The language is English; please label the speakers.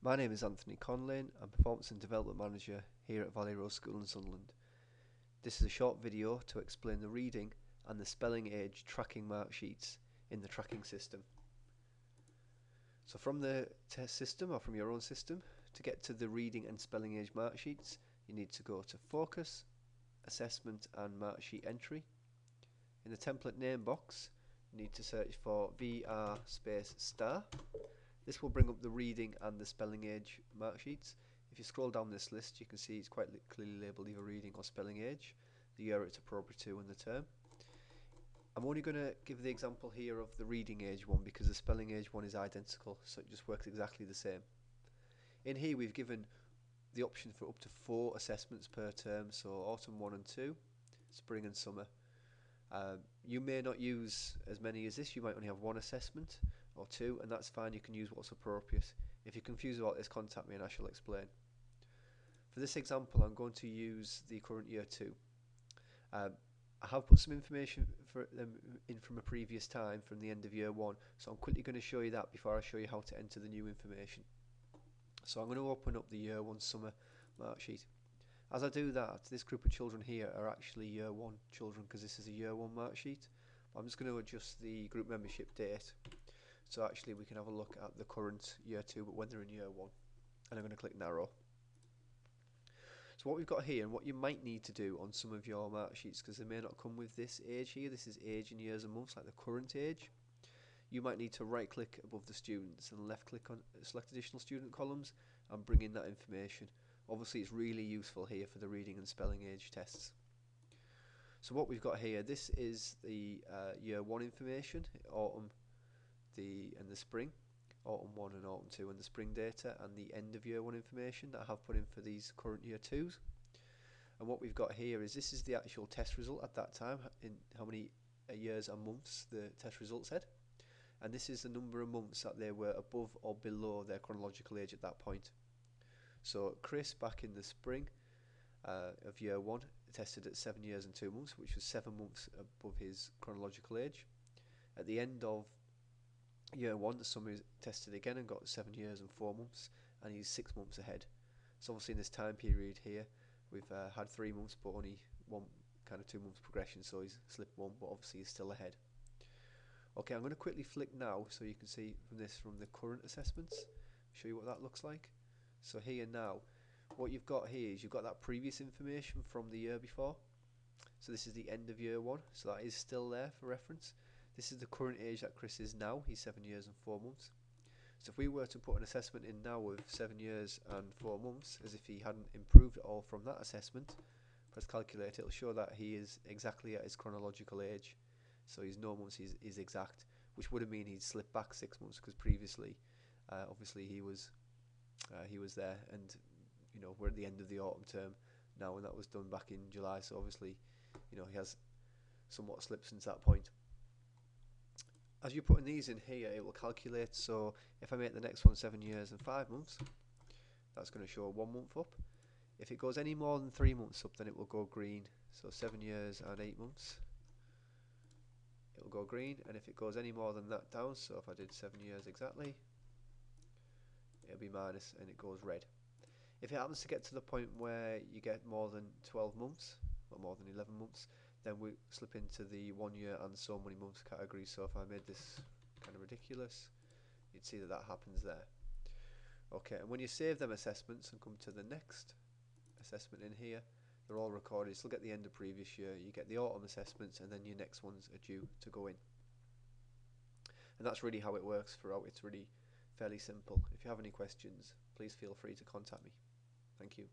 Speaker 1: My name is Anthony Conlin. I'm Performance and Development Manager here at Valley Rose School in Sunderland. This is a short video to explain the reading and the spelling age tracking mark sheets in the tracking system. So from the test system or from your own system, to get to the reading and spelling age mark sheets, you need to go to Focus, Assessment and Mark Sheet Entry. In the template name box, you need to search for VR space star. This will bring up the reading and the spelling age mark sheets. If you scroll down this list, you can see it's quite clearly labelled either reading or spelling age, the year it's appropriate to and the term. I'm only going to give the example here of the reading age one because the spelling age one is identical, so it just works exactly the same. In here we've given the option for up to 4 assessments per term, so autumn 1 and 2, spring and summer. You may not use as many as this, you might only have 1 assessment or 2, and that's fine, you can use what's appropriate. If you're confused about this, contact me and I shall explain. For this example, I'm going to use the current year 2. I have put some information for them in from a previous time from the end of year 1, so I'm quickly going to show you that before I show you how to enter the new information. So I'm going to open up the year 1 summer mark sheet. As I do that, this group of children here are actually year 1 children because this is a year 1 mark sheet. I'm just going to adjust the group membership date. So actually we can have a look at the current year 2 but when they're in year 1, and I'm going to click narrow. So what we've got here, and what you might need to do on some of your mark sheets, because they may not come with this age here, this is age in years and months like the current age, you might need to right click above the students and left click on select additional student columns and bring in that information. Obviously it's really useful here for the reading and spelling age tests. So what we've got here, this is the year 1 information, autumn and the spring, autumn 1 and autumn 2, and the spring data and the end of year 1 information that I have put in for these current year 2s. And what we've got here is this is the actual test result at that time, in how many years and months the test result said, and this is the number of months that they were above or below their chronological age at that point. So Chris, back in the spring of year 1, tested at 7 years and 2 months, which was 7 months above his chronological age. At the end of year 1, the summer tested again and got 7 years and 4 months, and he's 6 months ahead. So obviously in this time period here, we've had 3 months, but only one kind of 2 months progression, so he's slipped 1, but obviously he's still ahead. Okay, I'm going to quickly flick now so you can see from the current assessments, show you what that looks like. So here now, what you've got here is you've got that previous information from the year before. So this is the end of year 1, so that is still there for reference. This is the current age that Chris is now, he's 7 years and 4 months. So if we were to put an assessment in now with 7 years and 4 months, as if he hadn't improved at all from that assessment, press calculate, it'll show that he is exactly at his chronological age. So his no months is exact, which would have mean he'd slipped back 6 months because previously, obviously he was there, and you know we're at the end of the autumn term now, and that was done back in July. So obviously, you know, he has somewhat slipped since that point. As you're putting these in here, it will calculate. So if I make the next one 7 years and 5 months, that's going to show 1 month up. If it goes any more than 3 months up, then it will go green. So 7 years and 8 months, it will go green. And if it goes any more than that down, so if I did 7 years exactly, it'll be minus and it goes red. If it happens to get to the point where you get more than 12 months, or more than 11 months, then we slip into the 1 year and so many months category. So if I made this kind of ridiculous, you'd see that happens there. Okay, and when you save them assessments and come to the next assessment in here, they're all recorded. You still get the end of previous year, you get the autumn assessments, and then your next ones are due to go in. And that's really how it works throughout. It's really fairly simple. If you have any questions, please feel free to contact me. Thank you.